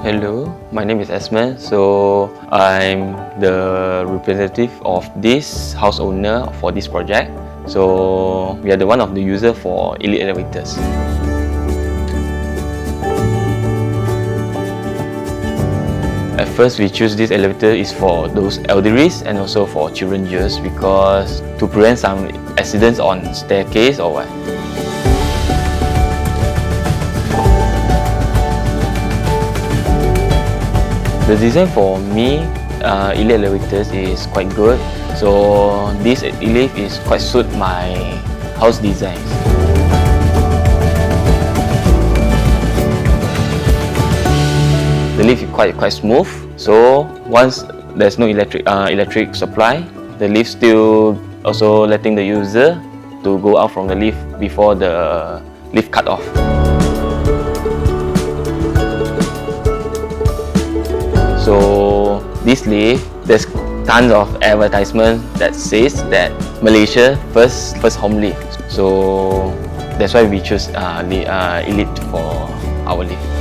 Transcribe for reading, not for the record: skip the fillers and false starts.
Hello, my name is Esmen. So I'm the representative of this house owner for this project. So we are the one of the user for Elite Elevators. At first, we choose this elevator is for those elderlies and also for children use because to prevent some accidents on staircase or what. The design for me, Elite Elevators is quite good. So this Elite is quite suit my house designs. The lift is quite smooth. So once there's no electric supply, the lift still also letting the user to go out from the lift before the lift cut off. So this lift, there's tons of advertisement that says that Malaysia first home lift. So that's why we choose Elite for our lift.